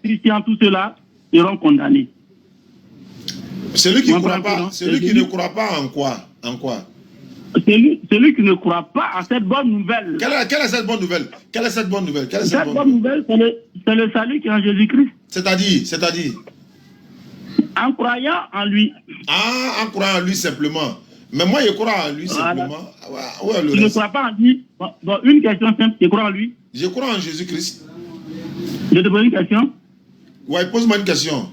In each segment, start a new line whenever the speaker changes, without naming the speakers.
chrétiens, tous ceux-là seront condamnés.
Celui qui ne croit pas, celui qui ne croit pas en quoi? En quoi?
Celui qui ne croit pas à cette bonne nouvelle.
Quelle est cette bonne nouvelle? Quelle est cette bonne nouvelle?
Cette bonne nouvelle, c'est le salut qui est en Jésus-Christ.
C'est-à-dire
en croyant en lui.
Ah, en croyant en lui simplement. Mais moi, je crois en lui simplement.
Voilà. Tu ne crois pas en lui. Bon, une question simple, tu crois en lui?
Je crois en Jésus-Christ.
Je te pose une question.
Ouais, pose-moi une question.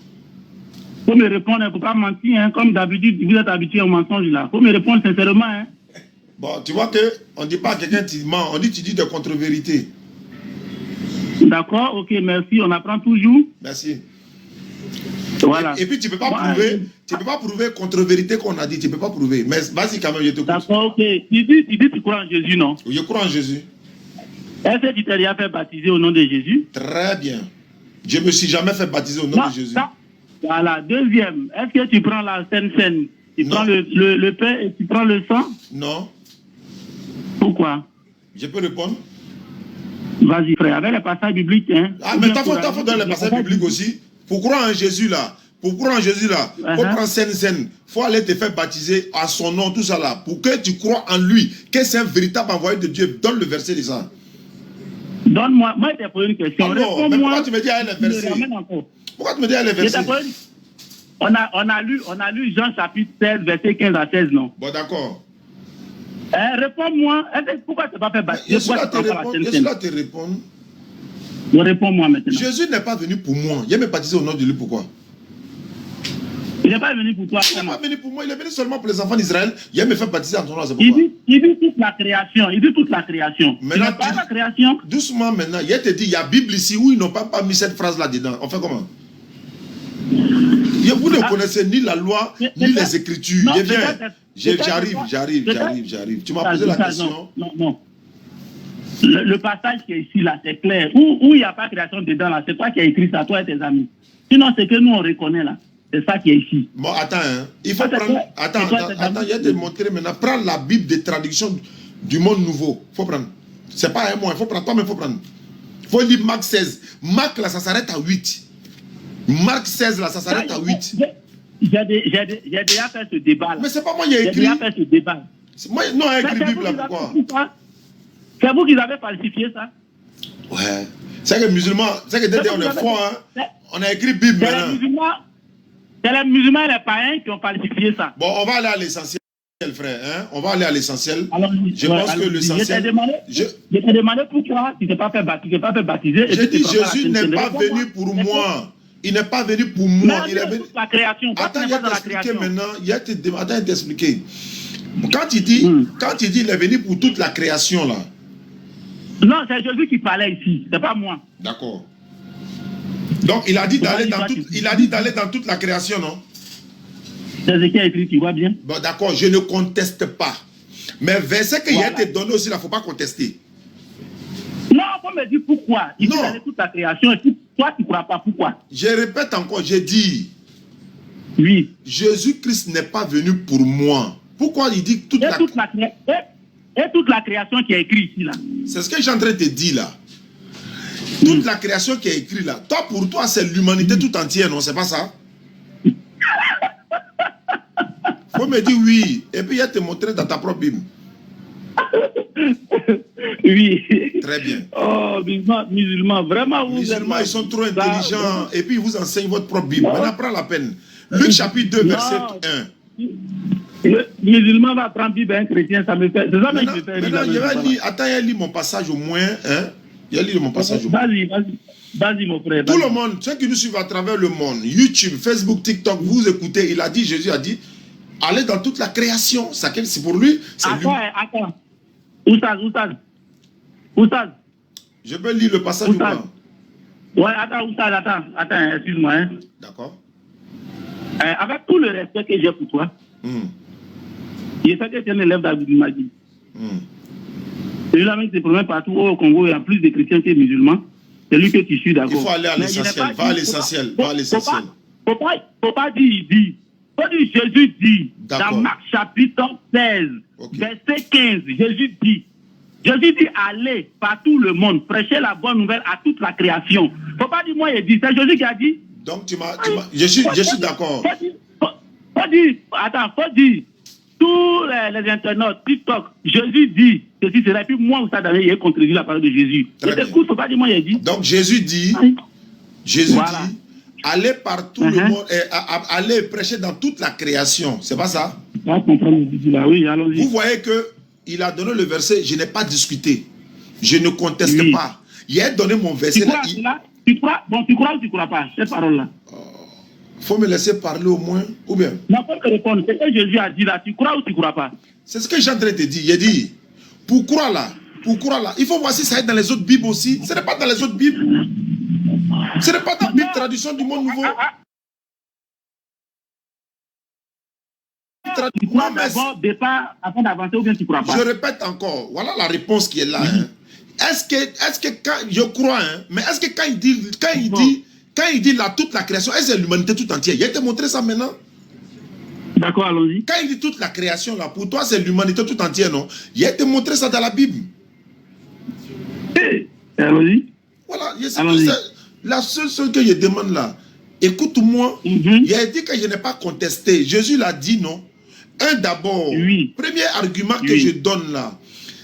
Il faut me répondre, il ne faut pas mentir, hein, comme d'habitude, vous êtes habitué au mensonge là. Il faut me répondre sincèrement. Hein.
Bon, tu vois qu'on ne dit pas à quelqu'un tu mens, on dit tu dis de contre-vérité.
D'accord, ok, merci, on apprend toujours.
Merci.
Voilà.
Et puis tu ne peux pas prouver contre-vérité qu'on a dit, tu ne peux pas prouver. Mais vas-y quand même, je te écoute.
D'accord, ok. Tu dis tu crois en Jésus, non?
Je crois en Jésus.
Est-ce que tu t'es déjà fait baptiser au nom de Jésus?
Très bien. Je ne me suis jamais fait baptiser au nom de Jésus.
Voilà. Deuxième, est-ce que tu prends la Sainte Seine? Tu prends le pain et tu prends le sang?
Non.
Pourquoi?
Je peux répondre?
Vas-y, frère, avec les passages bibliques. Hein,
ah, mais t'as fait dans les passages bibliques aussi. Pour croire en Jésus là, faut prendre Sainte, faut aller te faire baptiser à son nom, tout ça là. Pour que tu crois en lui, que c'est un véritable envoyé de Dieu. Donne le verset de ça.
Donne-moi, moi je t'ai posé une question.
Non, mais pourquoi tu me dis à les versets? Pourquoi tu me dis à les versets?
On a lu Jean chapitre 16, verset 15 à 16, non?
Bon, d'accord.
Réponds-moi, pourquoi tu n'as pas fait baptiser?
Je suis là te répondre.
Réponds-moi maintenant.
Jésus n'est pas venu pour moi. Il m'a baptisé au nom de lui, pourquoi?
Il n'est pas venu pour toi.
Il n'est pas venu pour moi, il est venu seulement pour les enfants d'Israël. Il m'a fait baptiser en son nom, c'est pourquoi?
Il dit toute la création. Il dit toute la création.
Maintenant,
pas la création.
Doucement maintenant, il te dit, il y a Bible ici où ils n'ont pas mis cette phrase là-dedans. On fait comment? Vous ne connaissez ni la loi, ni les Écritures. J'arrive. Tu m'as posé la question.
Non. Le passage qui est ici, là, c'est clair. Où il n'y a pas de création dedans, là, c'est toi qui as écrit ça, toi et tes amis. Sinon, c'est que nous, on reconnaît, là. C'est ça qui est ici.
Bon, attends, hein. Il faut prendre... Attends, il y a te montrer maintenant. Prends la Bible de traduction du monde nouveau. Il faut prendre. C'est pas un mois, il faut prendre. Toi, mais il faut prendre. Il faut lire Marc 16. Marc, là, ça s'arrête à 8. Marc 16, là, ça s'arrête à 8.
J'ai déjà fait ce débat, là.
Mais c'est pas moi qui ai écrit.
J'ai déjà fait ce débat.
Moi, non, j'ai écrit Bible, là, pourquoi?
C'est vous qui avez falsifié ça?
Ouais. C'est que les musulmans, c'est que dès on est fort, hein. On a écrit Bible maintenant.
C'est les musulmans et les païens qui ont falsifié ça.
Bon, on va aller à l'essentiel, frère. Hein? On va aller à l'essentiel. Je
pense
que l'essentiel...
Je t'ai demandé pourquoi tu ne t'es pas fait baptiser.
J'ai dit Jésus n'est pas venu pour moi. Il n'est pas venu pour moi. Il est venu...
la création.
Attends, il y a t'expliquer maintenant. Attends, il t'expliquer. Quand il dit il est venu pour toute la création, là.
Non, c'est Jésus qui parlait ici. C'est pas moi.
D'accord. Donc, il a dit d'aller dans toute la création, non?
C'est ce qui a écrit, tu vois bien.
Bon, d'accord, je ne conteste pas. Mais verset qu'il a été donné aussi, il ne faut pas contester.
Non, on me dit pourquoi. Il dit d'aller toute la création et toi, tu ne crois pas. Pourquoi?
Je répète encore, j'ai dit.
Oui.
Jésus-Christ n'est pas venu pour moi. Pourquoi il dit toute la
création qui est écrite ici, là?
C'est ce que j'ai en train de te dire, là. Toute la création qui est écrite là, pour toi, c'est l'humanité tout entière, non? C'est pas ça? Faut me dire oui. Et puis, il a te montrer dans ta propre Bible.
Oui.
Très bien.
Oh, musulmans, vraiment, vous
musulmans, ils sont trop intelligents. Et puis, ils vous enseignent votre propre Bible. Maintenant, prends la peine. Luc chapitre 2, verset 1.
Le musulman va prendre Bible un chrétien, ça me fait...
Maintenant, je vais lire... Attends, il lit mon passage au moins, hein? Il y a lu mon passage.
Vas-y, mon frère.
Tout le monde, ceux qui nous suivent à travers le monde, YouTube, Facebook, TikTok, vous écoutez, Jésus a dit, allez dans toute la création. C'est pour lui.
Attends. Oustaz.
Je peux lire le passage ou pas?
Ouais, attends, excuse-moi. Hein.
D'accord.
Avec tout le respect que j'ai pour toi, je sais que tu es un élève d'Abdul-Majid. Celui-là même qui se promène partout au Congo, il y a plus de chrétiens que de musulmans. C'est lui que tu suis, d'accord.
Il faut aller à l'essentiel. Va à l'essentiel.
Faut pas dire il dit. Faut dire Jésus dit. Dans Marc chapitre 16, verset 15, Jésus dit. Jésus dit allez par tout le monde, prêcher la bonne nouvelle à toute la création. Faut pas dire moi, il dit, c'est Jésus qui a dit.
Donc je suis d'accord.
Faut dire, tous les internautes, TikTok, Jésus dit que si c'est là, puis moi, ça il a contredit la parole de Jésus. Faut pas dire moi, il a dit.
Donc Jésus dit, allez par tout le monde, allez prêcher dans toute la création. C'est pas ça? Vous voyez que il a donné le verset, je n'ai pas discuté. Je ne conteste pas. Il a donné mon verset.
Tu crois ou tu ne crois pas, cette parole-là?
Faut me laisser parler au moins, ou bien?
Non, pas te répondre. C'est ce que Jésus a dit là. Tu crois ou tu ne crois pas?
C'est ce que j'ai en train de te dire. Il a dit, pour croire là, il faut voir si ça est dans les autres Bibles aussi. Ce n'est pas dans les autres Bibles. Ce n'est pas dans la Bible tradition du monde nouveau.
Tu crois d'abord, départ, avant d'avancer, ou bien tu ne crois pas?
Je répète encore, voilà la réponse qui est là. Hein. Est-ce que quand, je crois, hein, mais est-ce que quand il dit là, toute la création, est-ce que c'est l'humanité tout entière? Il a été montré ça maintenant.
D'accord, allons-y.
Quand il dit toute la création là, pour toi c'est l'humanité tout entière, non? Il a été montré ça dans la Bible.
Allons-y.
Voilà, la seule chose que je demande là, écoute-moi, il a dit que je n'ai pas contesté. Jésus l'a dit, non? D'abord, premier argument que je donne là,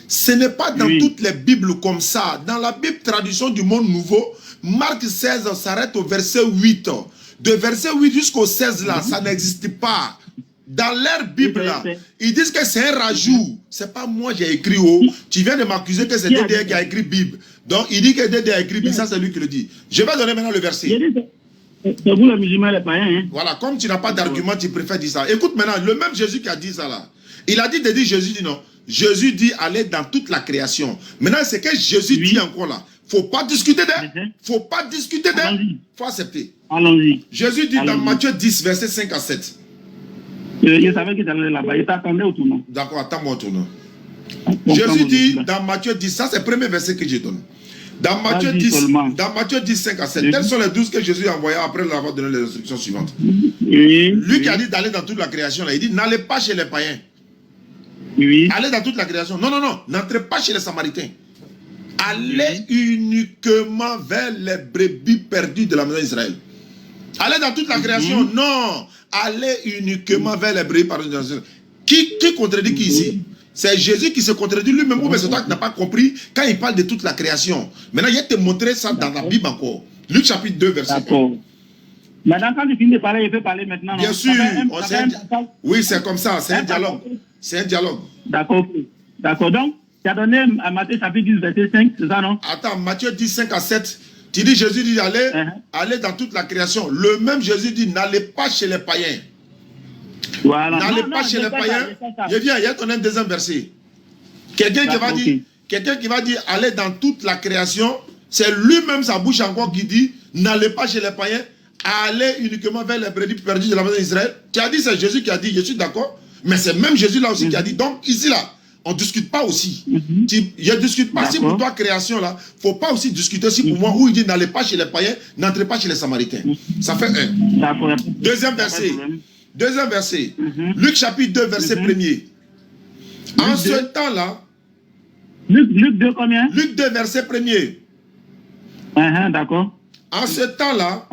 ce n'est pas dans toutes les Bibles comme ça. Dans la Bible tradition du monde nouveau, Marc 16 s'arrête au verset 8. De verset 8 jusqu'au 16 là, ça n'existe pas. Dans leur Bible là, ils disent que c'est un rajout. C'est pas moi qui ai écrit haut. Tu viens de m'accuser que c'est DDR qui a écrit Bible. Donc il dit que DDR a écrit Bible, ça c'est lui qui le dit. Je vais donner maintenant le verset.
C'est vous les musulmans, les païens. Hein?
Voilà, comme tu n'as pas d'argument, tu préfères dire ça. Écoute maintenant, le même Jésus qui a dit ça là. Il a dit de dire, Jésus dit non. Jésus dit aller dans toute la création. Maintenant, c'est que Jésus dit encore là. Faut pas discuter d'elle. Faut pas discuter d'elle. Faut accepter.
Allons-y.
Jésus dit dans Matthieu 10, verset 5 à 7.
Je savais qu'il allait là-bas. Il t'attendait au tournant.
D'accord, attends-moi au tournant. Jésus dit dans Matthieu 10, ça c'est le premier verset que je donne. Dans Matthieu 10, 5 à 7, tels sont les 12 que Jésus a envoyés après leur avoir donné les instructions suivantes. Lui qui a dit d'aller dans toute la création, là, il dit n'allez pas chez les païens. Allez dans toute la création. Non, n'entrez pas chez les Samaritains. Allez uniquement vers les brebis perdues de la maison d'Israël. Allez dans toute la création. Non, allez uniquement vers les brebis perdues de la maison d'Israël. Qui contredit qui ici? C'est Jésus qui se contredit lui-même, mais c'est toi qui n'as pas compris quand il parle de toute la création. Maintenant, il va te montrer ça dans la Bible encore. Luc chapitre 2, verset 1.
D'accord. Maintenant, quand tu finis de parler, il peut parler maintenant.
Bien sûr. Oui, c'est comme ça. C'est un dialogue. C'est un dialogue.
D'accord. D'accord. Donc, tu as donné à Matthieu chapitre 10, verset 5, c'est ça, non?
Attends, Matthieu 10, 5 à 7. Tu dis, Jésus dit, allez dans toute la création. Le même Jésus dit, n'allez pas chez les païens.
Voilà.
N'allez pas chez les païens. Je viens, il y a ton deuxième verset. Quelqu'un qui va dire, allez dans toute la création, c'est lui-même sa bouche encore qui dit, n'allez pas chez les païens, allez uniquement vers les brebis perdues de la maison d'Israël. Tu as dit, c'est Jésus qui a dit, je suis d'accord, mais c'est même Jésus là aussi qui a dit. Donc ici là, on ne discute pas aussi. Je ne discute pas. Si pour toi, création là, il ne faut pas aussi discuter aussi pour moi où il dit, n'allez pas chez les païens, n'entrez pas chez les Samaritains. Ça fait un. Deuxième verset. Deuxième verset. Luc chapitre 2, verset 1er. En ce temps-là.
Luc 2 combien?
Luc 2, verset 1er.
D'accord.
En ce temps-là,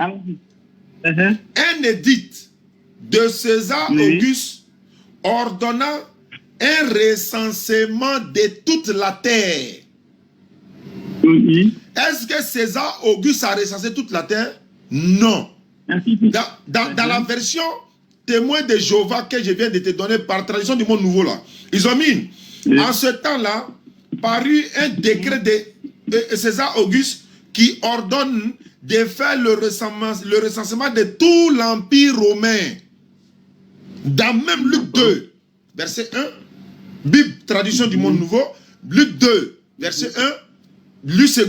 un édit de César Auguste ordonnant un recensement de toute la terre. Est-ce que César Auguste a recensé toute la terre? Non. Dans la version témoin de Jéhovah que je viens de te donner par tradition du monde nouveau là, ils ont mis en ce temps-là paru un décret de César Auguste qui ordonne de faire le recensement de tout l'Empire romain. Dans même Luc 2, verset 1, Bible, tradition du monde nouveau, Luc 2, verset 1, Luc 2,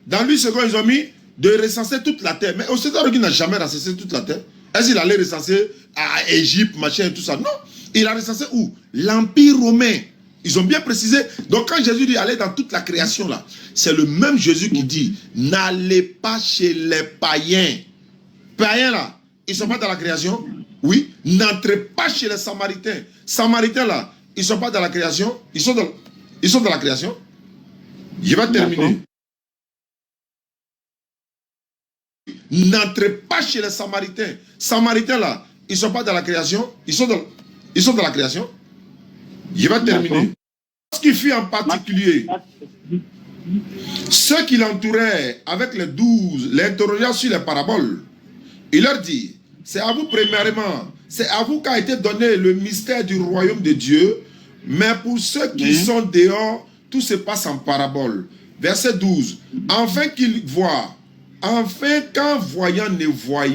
dans Luc 2, ils ont mis de recenser toute la terre. Mais au César Auguste n'a jamais recensé toute la terre. Est-ce qu'il allait recenser à Égypte, machin et tout ça? Non. Il a recensé où? L'Empire romain. Ils ont bien précisé. Donc quand Jésus dit aller dans toute la création là, c'est le même Jésus qui dit n'allez pas chez les païens. Païens là, ils ne sont pas dans la création? Oui. N'entrez pas chez les Samaritains. Samaritains là, ils ne sont pas dans la création? Ils sont dans la création? Je vais terminer. N'entrez pas chez les Samaritains. Samaritains là, ils ne sont pas dans la création. Ils sont dans la création. Je vais terminer. Ce qui fit en particulier, ceux qui l'entouraient avec les 12, l'interrogèrent sur les paraboles. Il leur dit, c'est à vous premièrement, c'est à vous qu'a été donné le mystère du royaume de Dieu, mais pour ceux qui sont dehors, tout se passe en parabole. Verset 12. Enfin qu'ils voient, enfin qu'en voyant ne voient,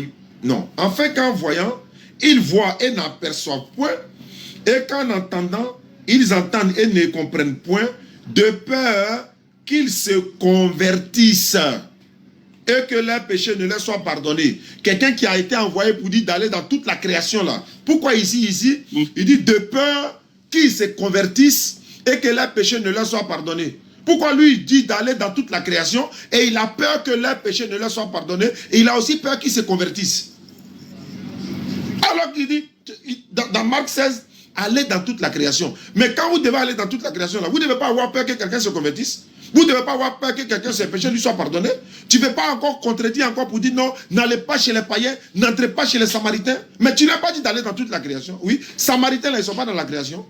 non, enfin qu'en voyant, ils voient et n'aperçoivent point, et qu'en entendant, ils entendent et ne comprennent point, de peur qu'ils se convertissent et que leurs péchés ne leur soient pardonnés. Quelqu'un qui a été envoyé pour dire d'aller dans toute la création là. Pourquoi ici, il dit de peur qu'ils se convertissent et que leurs péchés ne leur soient pardonnés. Pourquoi lui il dit d'aller dans toute la création et il a peur que leurs péchés ne leur soient pardonnés et il a aussi peur qu'ils se convertissent. Alors qu'il dit dans Marc 16, allez dans toute la création. Mais quand vous devez aller dans toute la création là, vous ne devez pas avoir peur que quelqu'un se convertisse. Vous ne devez pas avoir peur que quelqu'un, ses péchés lui soient pardonnés. Tu ne veux pas encore contredire encore pour dire non, n'allez pas chez les païens, n'entrez pas chez les Samaritains. Mais tu n'as pas dit d'aller dans toute la création. Oui, Samaritains là, ils ne sont pas dans la création.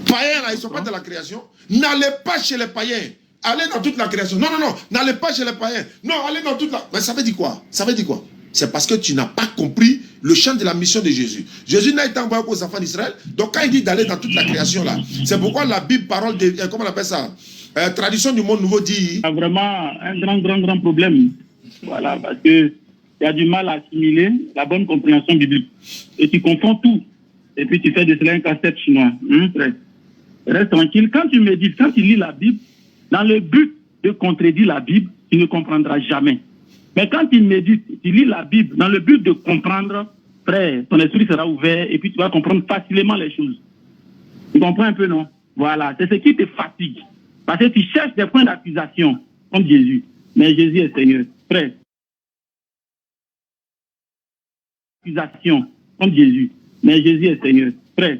Païens là, ils ne sont pas dans la création. N'allez pas chez les païens. Allez dans toute la création. Non, non, non, n'allez pas chez les païens. Non, allez dans toute la... Mais ça veut dire quoi? Ça veut dire quoi? C'est parce que tu n'as pas compris le champ de la mission de Jésus. Jésus n'a été envoyé aux enfants d'Israël. Donc quand il dit d'aller dans toute la création là, c'est pourquoi la Bible, parole de... comment on appelle ça? Tradition du monde nouveau dit...
Il y a vraiment un grand problème. Voilà, parce que il y a du mal à assimiler la bonne compréhension biblique. Et tu confonds tout. Et puis tu fais de cela un casse-tête chinois. Reste tranquille. Quand tu médites, quand tu lis la Bible, dans le but de contredire la Bible, tu ne comprendras jamais. Mais quand tu médites, tu lis la Bible, dans le but de comprendre, frère, ton esprit sera ouvert et puis tu vas comprendre facilement les choses. Tu comprends un peu, non? Voilà, c'est ce qui te fatigue. Parce que tu cherches des points d'accusation, comme Jésus. Mais Jésus est Seigneur. Frère. Accusation, comme Jésus. Mais Jésus est Seigneur. Frère.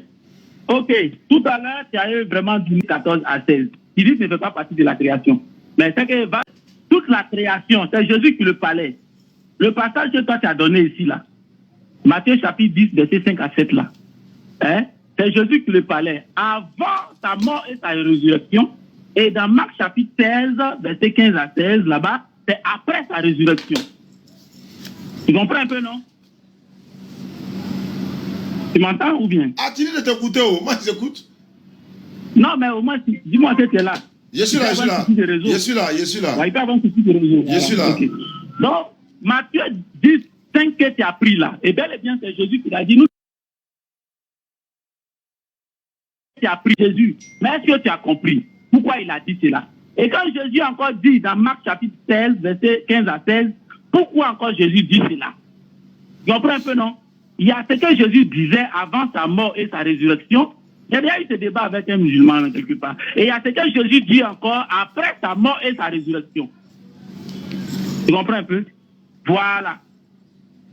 Ok, tout à l'heure, tu as eu vraiment du 14 à 16. Tu dis que tu ne fais pas partie de la création. Mais c'est que toute la création, c'est Jésus qui le parlait. Le passage que toi tu as donné ici, là, Matthieu chapitre 10, verset 5 à 7, là, hein, c'est Jésus qui le parlait. Avant sa mort et sa résurrection, et dans Marc chapitre 16, verset 15 à 16, là-bas, c'est après sa résurrection. Tu comprends un peu, non? Tu m'entends ou bien?
Ah, tu dis de t'écouter, oh, moi j'écoute.
Non, mais au moins, dis-moi que tu es là.
Je suis là, je suis là. Je suis là, je suis là.
Ouais, il peut avoir un souci de réseau.
Je suis là.
Okay. Donc, Matthieu 10, 5 que tu as pris là, et bel et bien c'est Jésus qui l'a dit, nous, tu as pris Jésus. Mais est-ce que tu as compris pourquoi il a dit cela? Et quand Jésus encore dit dans Marc chapitre 16, verset 15 à 16, pourquoi encore Jésus dit cela? Tu comprends un peu, non? Il y a ce que Jésus disait avant sa mort et sa résurrection. Il y a bien eu ce débat avec un musulman quelque part. Et il y a ce que Jésus dit encore après sa mort et sa résurrection. Tu comprends un peu? Voilà.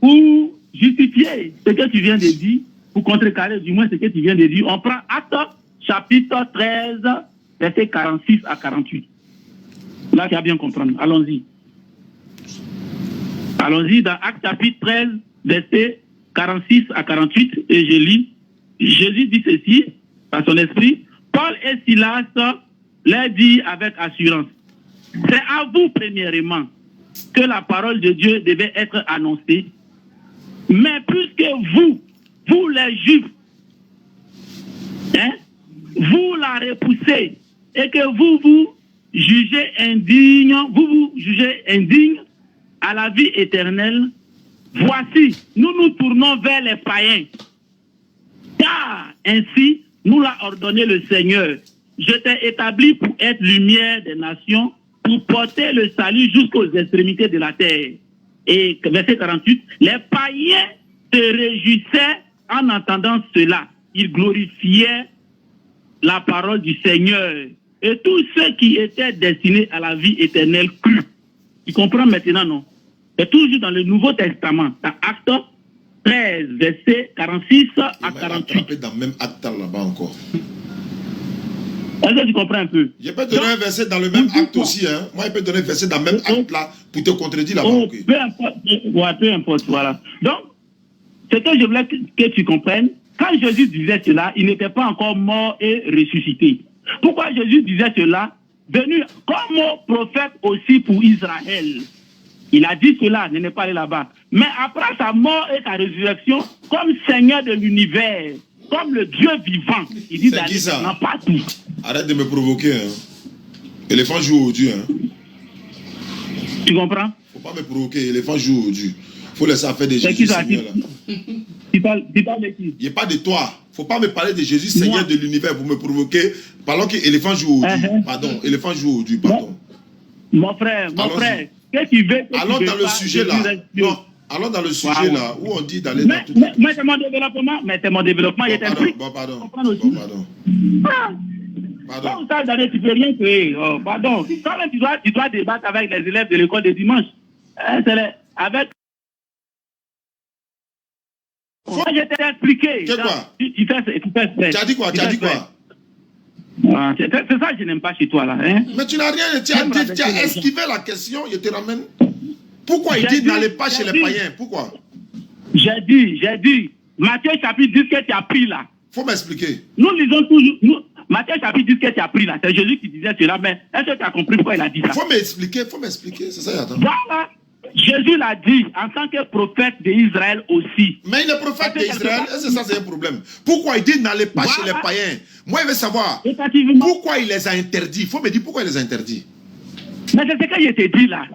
Pour justifier ce que tu viens de dire, pour contrecarrer du moins ce que tu viens de dire, on prend Actes chapitre 13, verset 46 à 48. Là, tu vas bien comprendre. Allons-y. Allons-y dans Actes chapitre 13, verset 46 à 48, et je lis. Jésus dit ceci, par son esprit, Paul et Silas leur dit avec assurance, c'est à vous premièrement que la parole de Dieu devait être annoncée, mais puisque vous les Juifs, hein, vous la repoussez et que vous jugez indigne, vous jugez indigne à la vie éternelle, voici, nous nous tournons vers les païens. Car ainsi nous l'a ordonné le Seigneur. Je t'ai établi pour être lumière des nations, pour porter le salut jusqu'aux extrémités de la terre. Et verset 48, les païens se réjouissaient en entendant cela. Ils glorifiaient la parole du Seigneur. Et tous ceux qui étaient destinés à la vie éternelle crurent. Tu comprends maintenant, non? C'est toujours dans le Nouveau Testament, dans Actes 13, verset 46 à 48.
Dans le même acte là-bas encore.
Est-ce que tu comprends un peu?
Je peux donner un verset dans le même acte aussi. Hein. Moi, je peux donner un verset dans le même acte là pour te contredire là-bas. Okay.
Peu importe, voilà. Donc, ce que je voulais que tu comprennes, quand Jésus disait cela, il n'était pas encore mort et ressuscité. Pourquoi Jésus disait cela? Venu comme prophète aussi pour Israël. Il a dit cela, ne n'est pas allé là-bas. Mais après sa mort et sa résurrection, comme Seigneur de l'univers, comme le Dieu vivant, il dit d'aller partout.
Arrête de me provoquer. Hein. Éléphant joue au Dieu. Hein.
Tu comprends?
Faut pas me provoquer. Éléphant joue au Dieu. Faut laisser faire des Jésus Seigneur là.
Tu parles de qui?
Il n'y a pas de toi. Faut pas me parler de Jésus Seigneur de l'univers pour me provoquer. Parlons qu'éléphant joue au Dieu. Pardon. Éléphant joue au Dieu. Pardon.
Mon frère. Qu'est-ce que tu veux?
Allons dans le sujet là. Non. Allons dans le sujet là où on dit d'aller dans tout.
Mais c'est mon développement. Il t'implique.
Pardon.
Quand tu peux rien créer. Oh, pardon. Quand même, tu dois débattre avec les élèves de l'école de dimanche. Avec. Moi, je t'ai expliqué.
C'est quoi?
Tu
as dit quoi?
C'est ça que je n'aime pas chez toi là. Hein?
Mais tu n'as rien. Tu as esquivé la question. Je te ramène. Pourquoi il dit n'allez pas chez les païens? Pourquoi?
J'ai dit. Matthieu chapitre 10 que tu as pris là.
Faut m'expliquer.
Nous lisons toujours. Matthieu chapitre 10 que tu as pris là. C'est Jésus qui disait cela. Mais est-ce que tu as compris pourquoi il a dit ça?
Faut m'expliquer. C'est ça, attends.
Voilà. Jésus l'a dit en tant que prophète d'Israël aussi.
Mais il est prophète d'Israël. Est-ce que ça c'est un problème? Pourquoi il dit n'allez pas chez les païens? Moi, je veux savoir pourquoi il les a interdits. Il faut me dire pourquoi il les a interdits.
Mais c'est ce que je t'ai dit là.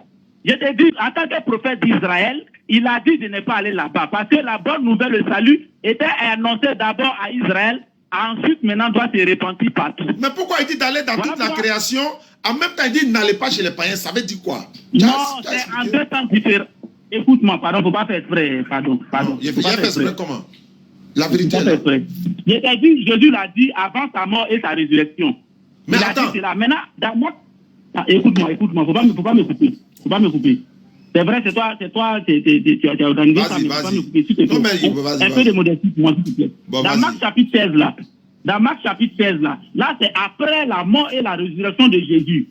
Je t'ai dit, en tant que prophète d'Israël, il a dit de ne pas aller là-bas. Parce que la bonne nouvelle, le salut, était annoncé d'abord à Israël. Ensuite, maintenant, doit se répandre partout.
Mais pourquoi il dit d'aller dans toute la création? En même temps, il dit n'allez pas chez les païens. Ça veut dire quoi?
Non, c'est en deux temps différents. Écoute-moi, pardon, il ne faut pas faire exprès. Pardon.
Il fait exprès comment? La vérité là.
Je t'ai dit, Jésus l'a dit avant sa mort et sa résurrection.
Mais
il
attends.
A dit cela. Maintenant, dans moi... Écoute-moi, il ne faut pas me couper. C'est vrai, c'est toi, tu as organisé ça, mais il ne faut pas me couper.
Non, mais vas-y.
Un peu de modestie pour moi, s'il te plaît. Bon, dans Marc chapitre 16, là, c'est après la mort et la résurrection de Jésus.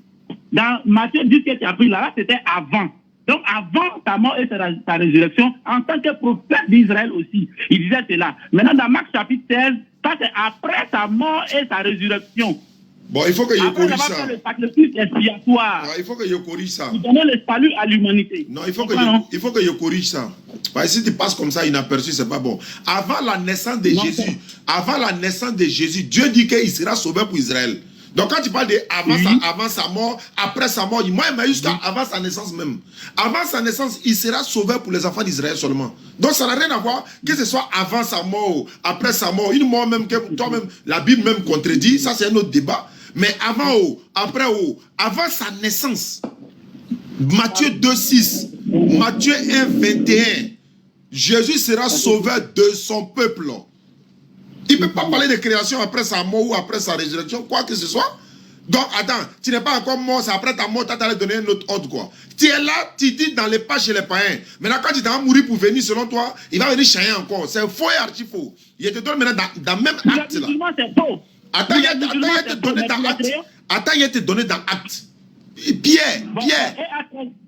Dans Matthieu 10 que tu as pris là, c'était avant. Donc, avant ta mort et ta résurrection, en tant que prophète d'Israël aussi, il disait cela. Maintenant, dans Marc chapitre 16, ça c'est après sa mort et sa résurrection.
Bon, il faut que je corrige ça.
Le sacrifice expiatoire.
Il faut que je corrige ça.
Il donnait le salut à l'humanité.
Non, il faut que je corrige ça. Parce que si tu passes comme ça inaperçu, c'est pas bon. Avant la naissance de Jésus, Dieu dit qu'il sera sauveur pour Israël. Donc quand tu parles de avant sa mort, après sa mort, moi il m'a jusqu'à avant sa naissance même. Avant sa naissance, il sera sauveur pour les enfants d'Israël seulement. Donc ça n'a rien à voir que ce soit avant sa mort, après sa mort, une mort même que toi-même, la Bible même contredit, ça c'est un autre débat. Mais avant avant sa naissance, Matthieu 2,6, Matthieu 1,21, Jésus sera sauveur de son peuple. Il ne peut pas parler de création après sa mort ou après sa résurrection, quoi que ce soit. Donc, attends, tu n'es pas encore mort, c'est après ta mort, tu as donné un autre ordre, quoi. Tu es là, tu dis dans les pas chez les païens. Maintenant, quand tu vas mourir pour venir, selon toi, il va venir changer encore. C'est faux et archi-faux. Il te donne maintenant dans le même acte, là. Attends, il te donné dans acte. Attends, il te donné dans acte. Pierre.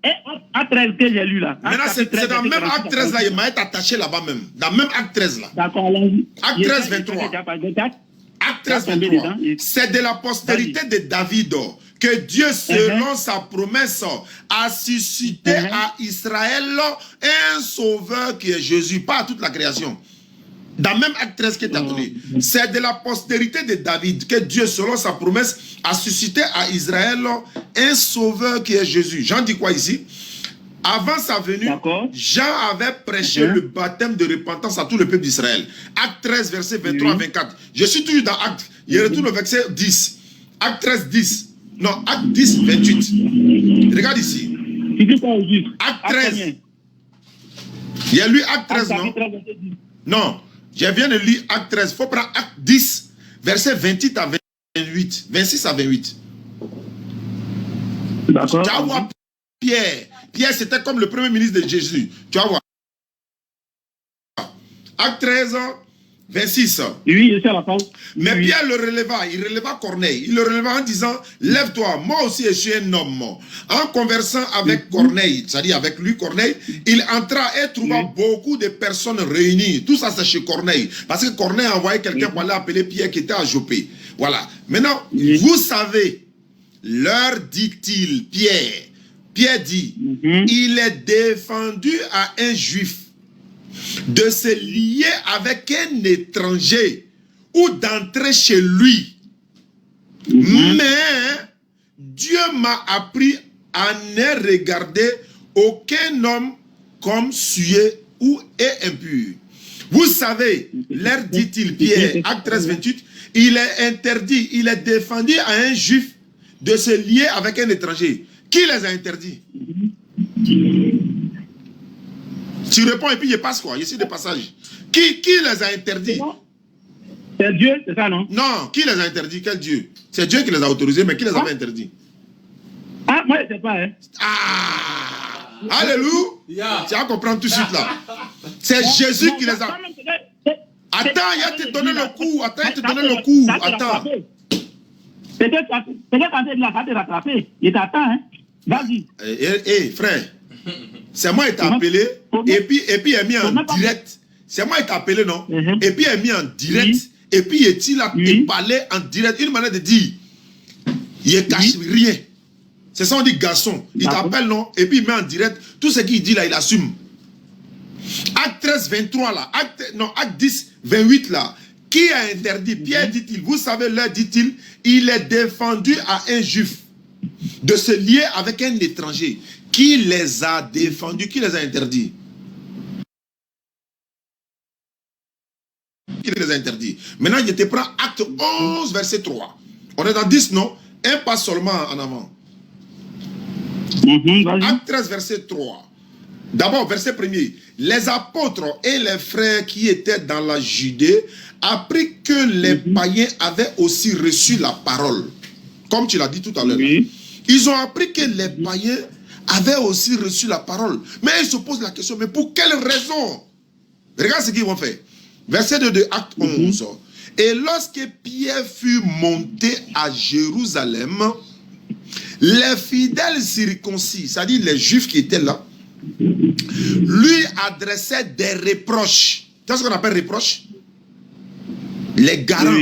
Et acte 13 que j'ai lu là.
Maintenant, c'est dans le même acte 13 là, il m'a été attaché là-bas même. Dans le même acte 13 là.
D'accord,
acte 13, 23. Acte 13, 23. C'est de la postérité de David que Dieu, selon sa promesse, a suscité à Israël un sauveur qui est Jésus, pas à toute la création. Dans même acte 13 qui est donné, c'est de la postérité de David que Dieu, selon sa promesse, a suscité à Israël un sauveur qui est Jésus. Jean dit quoi ici? Avant sa venue, Jean avait prêché le baptême de repentance à tout le peuple d'Israël. Acte 13, verset 23 à 24. Je suis toujours dans Acte. Je retourne au verset 10. Acte 13, 10. Non, Acte 10, 28. Regarde ici. Acte 13. Il y a lu Acte 13, non? Non. Je viens de lire Acte 13. Il faut prendre Acte 10, verset 28 à 28. 26 à 28.
D'accord.
Tu vas voir Pierre. Pierre, c'était comme le premier ministre de Jésus. Tu vas voir. Acte 13, 26.
Oui, je suis à la page.
Mais
Oui.
Pierre le releva, il releva Corneille. Il le releva en disant, lève-toi, moi aussi je suis un homme. En conversant avec Corneille, c'est-à-dire avec lui, Corneille, il entra et trouva beaucoup de personnes réunies. Tout ça, c'est chez Corneille. Parce que Corneille a envoyé quelqu'un pour aller appeler Pierre qui était à Joppé. Voilà. Maintenant, vous savez, leur dit-il, Pierre dit, il est défendu à un juif de se lier avec un étranger ou d'entrer chez lui. Mais Dieu m'a appris à ne regarder aucun homme comme sué ou est impur. Vous savez, leur dit-il, Pierre, acte 13, 28, il est interdit, il est défendu à un juif de se lier avec un étranger. Qui les a interdits? Tu réponds et puis je passe quoi? Je suis de passage. Qui les a interdits?
C'est Dieu, c'est ça, non?
Non, qui les a interdits? Quel Dieu? C'est Dieu qui les a autorisés, mais qui les avait interdits?
Ah, moi je ne sais pas, hein.
Ah! Alléluia! Tu vas comprendre tout de suite là. C'est Jésus qui les a... Attends, il a te donné le coup. Attends, il a te donné le coup. Attends.
Peut-être quand il a te rattrapé. Il t'attend, hein. Vas-y.
Frère, c'est moi qui t'a appelé, et puis il est mis en direct. C'est moi qui t'a appelé, non? Et puis il est mis en direct, et puis il a te parlé en direct. Une manière de dire, il ne cache rien. C'est ça on dit garçon. Il t'appelle, non? Et puis il met en direct. Tout ce qu'il dit là, il assume. Acte 13, 23 là. Acte 10, 28 là. Qui a interdit? Pierre dit-il. Vous savez, là dit-il, il est défendu à un juif de se lier avec un étranger. Qui les a défendus? Qui les a interdits? Qui les a interdits? Maintenant, je te prends acte 11, verset 3. On est dans 10, non? Un pas seulement en avant. Acte 13, verset 3. D'abord, verset 1er. Les apôtres et les frères qui étaient dans la Judée apprirent que les païens avaient aussi reçu la parole. Comme tu l'as dit tout à l'heure. Ils ont appris que les païens avaient aussi reçu la parole. Mais ils se posent la question, mais pour quelle raison? Regarde ce qu'ils vont faire. Verset 2 de acte 11. Et lorsque Pierre fut monté à Jérusalem, les fidèles circoncis, c'est-à-dire les juifs qui étaient là, lui adressaient des reproches. Tu sais ce qu'on appelle reproches? Les garants.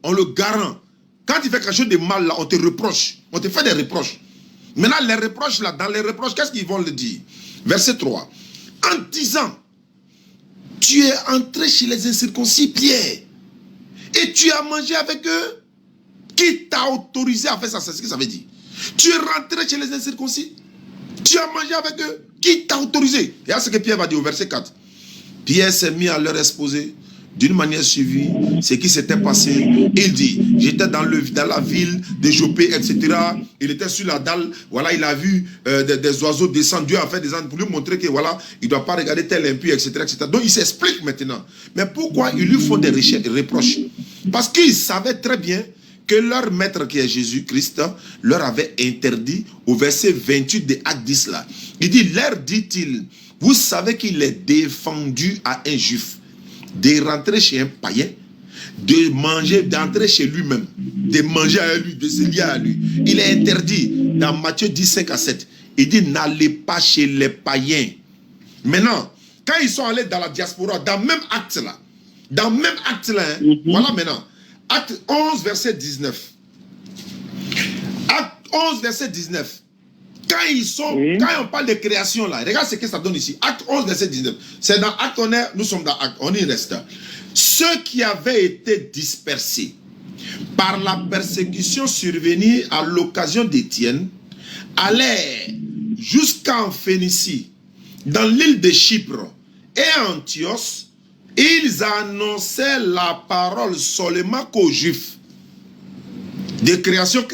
On le garant. Quand tu fais quelque chose de mal là, on te reproche. On te fait des reproches. Maintenant, les reproches là, dans les reproches, qu'est-ce qu'ils vont le dire? Verset 3. En disant, tu es entré chez les incirconcis, Pierre, et tu as mangé avec eux. Qui t'a autorisé à faire ça? C'est ce que ça veut dire. Tu es rentré chez les incirconcis, tu as mangé avec eux. Qui t'a autorisé? Et à ce que Pierre va dire au verset 4. Pierre s'est mis à leur exposer d'une manière suivie ce qui s'était passé. Il dit, j'étais dans la ville de Joppé, etc. Il était sur la dalle, voilà, il a vu des oiseaux descendre. Dieu a fait des anges pour lui montrer que voilà, il ne doit pas regarder tel impur, etc., etc. Donc il s'explique maintenant. Mais pourquoi ils lui font des reproches? Parce qu'ils savaient très bien que leur maître qui est Jésus-Christ leur avait interdit au verset 28 de Acte 10 là. Il dit, leur dit-il, vous savez qu'il est défendu à un juif de rentrer chez un païen, de manger, d'entrer chez lui-même, de manger à lui, de se lier à lui. Il est interdit dans Matthieu 10, 5 à 7. Il dit, n'allez pas chez les païens. Maintenant, quand ils sont allés dans la diaspora, dans le même acte là, voilà maintenant, acte 11, verset 19. Acte 11, verset 19. Quand ils sont, quand on parle de création là, regarde ce que ça donne ici. Acte 11, verset 19. C'est dans Acte, nous sommes dans Acte, on y reste. Ceux qui avaient été dispersés par la persécution survenue à l'occasion d'Étienne allèrent jusqu'en Phénicie, dans l'île de Chypre et à Antioche. Ils annonçaient la parole seulement qu'aux Juifs. De création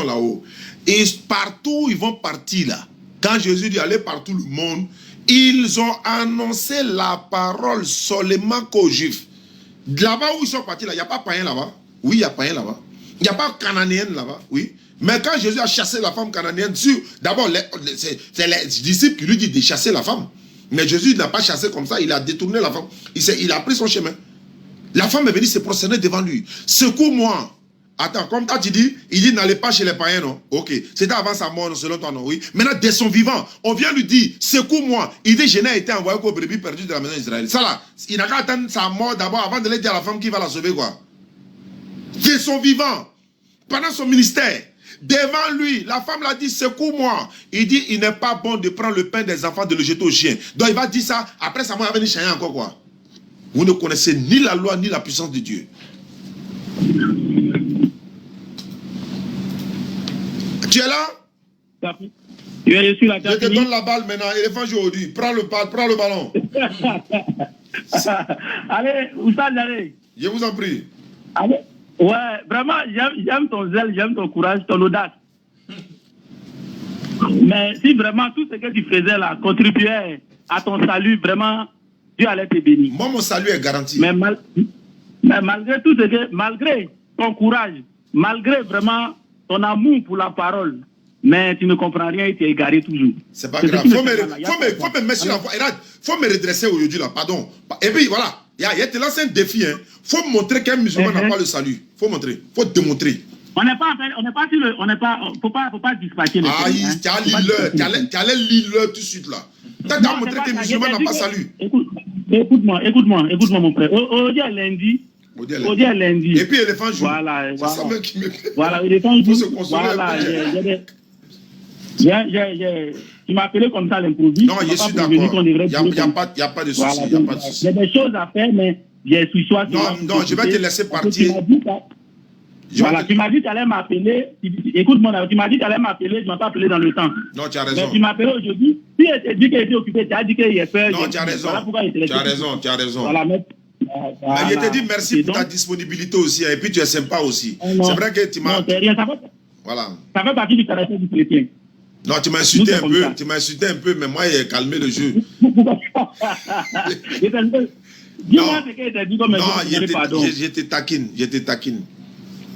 là-haut. Et partout ils vont partir là. Quand Jésus dit aller partout le monde, ils ont annoncé la parole seulement qu'aux Juifs. Là-bas où ils sont partis là, il n'y a pas païen là-bas. Oui, il y a païen là-bas. Il n'y a pas cananéenne là-bas. Oui. Mais quand Jésus a chassé la femme cananéenne, d'abord c'est les disciples qui lui disent de chasser la femme. Mais Jésus n'a pas chassé comme ça, il a détourné la femme. Il a pris son chemin. La femme est venue se prosterner devant lui. Secoue-moi. Attends, comme toi tu dis, il dit n'allez pas chez les païens, non? Ok. C'était avant sa mort, selon toi, non? Oui. Maintenant, dès son vivant, on vient lui dire, secoue-moi. Il dit, je n'ai été envoyé qu'au brebis perdu de la maison d'Israël. Ça là, il n'a qu'à attendre sa mort d'abord avant de lui dire à la femme qui va la sauver, quoi. Dès son vivant, pendant son ministère, devant lui, la femme l'a dit, secoue-moi. Il dit, il n'est pas bon de prendre le pain des enfants, de le jeter au chien. Donc il va dire ça, après sa mort, il va venir chien encore, quoi. Vous ne connaissez ni la loi, ni la puissance de Dieu. Tu es là? Je te donne la balle maintenant. Éléphant joue aujourd'hui. Prends le ballon.
Allez, Oustad, allez.
Je vous en prie.
Allez. Ouais, vraiment, j'aime ton zèle, j'aime ton courage, ton audace. Mais si vraiment tout ce que tu faisais là contribuait à ton salut, vraiment, Dieu allait te bénir.
Moi, mon salut est garanti.
Mais malgré tout ce que, malgré ton courage, malgré vraiment ton amour pour la parole, mais tu ne comprends rien et tu es égaré toujours.
C'est pas grave. Faut me mettre sur la voie. Faut me redresser aujourd'hui là, pardon. Et puis voilà, il y a te lancé un défi. Hein. Faut montrer qu'un musulman n'a pas le salut. Faut montrer. Faut démontrer.
On n'est pas sur le, faut pas dispatcher le
pays. Ah, tu allais lire l'heure tout de suite là. Tu as montré que le musulman n'a pas salut.
Écoute-moi mon frère. Aujourd'hui est lundi. Aujourd'hui est lundi.
Et puis éléphant joue.
Voilà.
C'est ça même qui me plaît.
Voilà, éléphant joue.
Faut se consoler.
Voilà, tu m'as appelé comme ça à l'improviste.
Non, je suis d'accord. Il n'y a pas de souci. Il
y a des choses à faire, mais je suis soit.
Non, je vais te laisser partir.
Voilà, tu m'as dit que tu allais m'appeler. Écoute-moi, tu m'as dit que tu allais m'appeler, tu ne m'as pas appelé dans le temps.
Non, tu as raison.
Mais tu m'as appelé aujourd'hui. Si tu as dit qu'il était occupé, tu as dit qu'il est fait.
Non, tu as raison. Tu as raison.
Voilà, mais
je te dis merci pour ta disponibilité aussi. Et puis tu es sympa aussi. C'est vrai que tu m'as.
Non, c'est rien.
Voilà.
Ça fait partie du caractère du chrétien.
Non, tu m'as insulté un peu. Tu m'as insulté un peu, mais moi, il a calmé le jeu.
Dis-moi ce qu'il t'a dit comme
pardon. Je te taquine.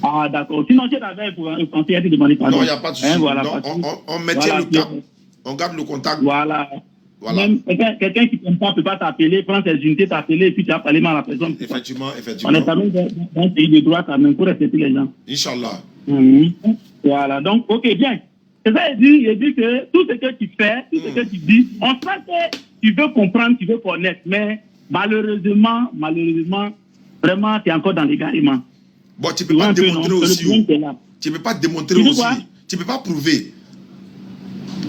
Ah, d'accord. Sinon, tu t'avais pour te demander pardon.
Non, il n'y a pas de souci.
Voilà,
on maintient le cap. On garde le contact.
Voilà. Même quelqu'un qui ne peut pas t'appeler, prendre ses unités, t'appeler, et puis tu as parlé mal à la personne.
Effectivement.
On est quand même dans un pays de droit quand même, pour respecter les gens.
Inch'Allah.
Voilà, donc, ok, bien. C'est ça, il dit que tout ce que tu fais, tout ce que tu dis, on sent que tu veux comprendre, tu veux connaître, mais malheureusement, vraiment, tu es encore dans l'égarement.
Bon, tu ne peux pas démontrer aussi. Tu ne peux pas démontrer aussi. Tu ne peux pas prouver.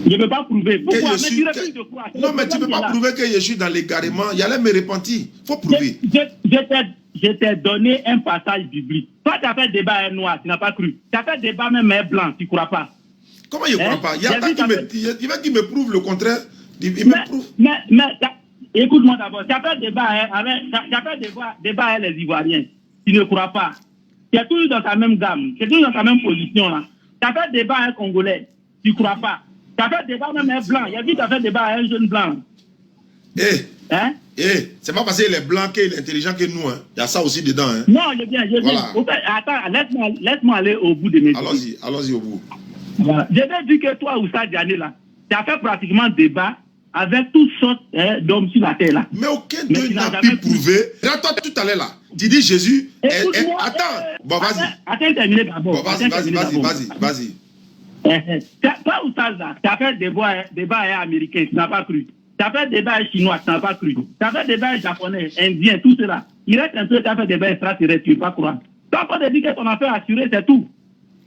Je ne peux pas prouver. Pourquoi? Mais tu refuses de croire.
Non, mais tu ne peux pas prouver que je suis dans l'égarement. Il allait me repentir. Il faut prouver.
Je t'ai donné un passage biblique. Toi, tu as fait débat à un noir, tu n'as pas cru. Tu as fait débat même à un blanc, tu ne crois pas.
Comment il ne croit pas? Il va qu'il me prouve le contraire.
Mais écoute-moi d'abord. Tu as fait débat à les Ivoiriens. Tu ne crois pas. Tu es toujours dans ta même gamme. Tu es toujours dans ta même position. Là. Tu as fait débat à un Congolais. Tu ne crois pas. Tu as fait débat même à un blanc. Il y a dit que tu as fait débat à un jeune blanc.
C'est pas parce qu'il est blanc qu'il est intelligent que nous. Il y a ça aussi dedans. Hein.
Non, je viens. Voilà. Attends, laisse-moi aller au bout de mes
choses. Allons-y au bout.
Voilà. Je vais dire que toi, Oustad Diané, là, tu as fait pratiquement débat avec toutes sortes d'hommes sur la terre. Là.
Mais aucun d'eux n'a pu prouver. Regarde, toi, tout à l'heure, là, tu dis Jésus. Attends. Bon, vas-y.
Attends, terminer d'abord.
Bon, vas-y.
Toi, Oustad, là, tu as fait débat américain, tu n'as pas cru. Tu as fait débat chinois, tu n'as pas cru. Tu as fait débat japonais, indien, tout cela. Il reste un peu, tu as fait débat extraterrestre, tu ne peux pas croire. Tu as pas de dire que ton affaire assurée, c'est tout.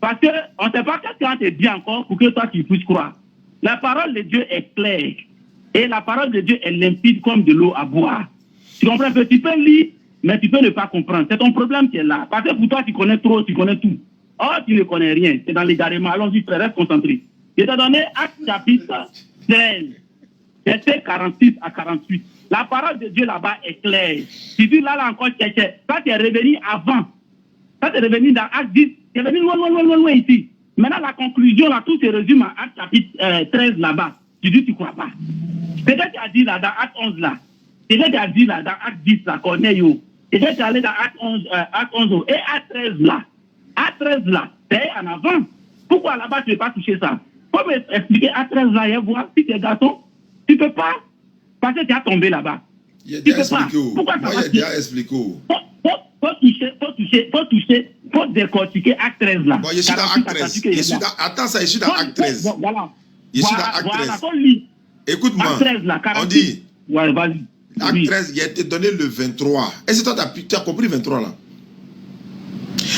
Parce qu'on ne sait pas qu'est-ce qu'on te dit encore pour que toi, tu puisses croire. La parole de Dieu est claire. Et la parole de Dieu est limpide comme de l'eau à boire. Tu comprends que tu peux lire, mais tu peux ne pas comprendre. C'est ton problème qui est là. Parce que pour toi, tu connais trop, tu connais tout. Or, tu ne connais rien. C'est dans l'égarement. Allons-y, frère, reste concentré. Je t'ai donné Acte chapitre 16, verset 46 à 48. La parole de Dieu là-bas est claire. Tu dis là encore, ça t'est revenu avant. Ça t'est revenu dans Acte 10. C'est revenu loin ici. Maintenant, la conclusion, là, tout se résume à Acte chapitre 13 là-bas. Tu dis, tu ne crois pas. C'est ce que tu as dit là, dans Acte 11 là. C'est ce que tu as dit là, dans Acte 10 là, Corneille. C'est ce que tu as allé dans Acte 11 et Acte 13 là. Acte 13 là, c'est en avant. Pourquoi là-bas tu ne veux pas toucher ça? Faut m'expliquer Acte 13 là, et voir si tu es garçon. Tu ne peux pas. Parce que tu as tombé là-bas.
Tu ne peux pas. Pourquoi ça va? Il a déjà expliqué.
Faut toucher, faut décortiquer acte 13 là.
Bon, je suis dans acte 13. Attends, ça, je suis dans acte 13.
Bon, voilà.
Je suis dans acte 13.
Voilà,
écoute-moi,
acte 13 là, 48.
On dit,
ouais, vas-y.
acte 13, il a été donné le 23. Est-ce que toi, tu as compris 23 là?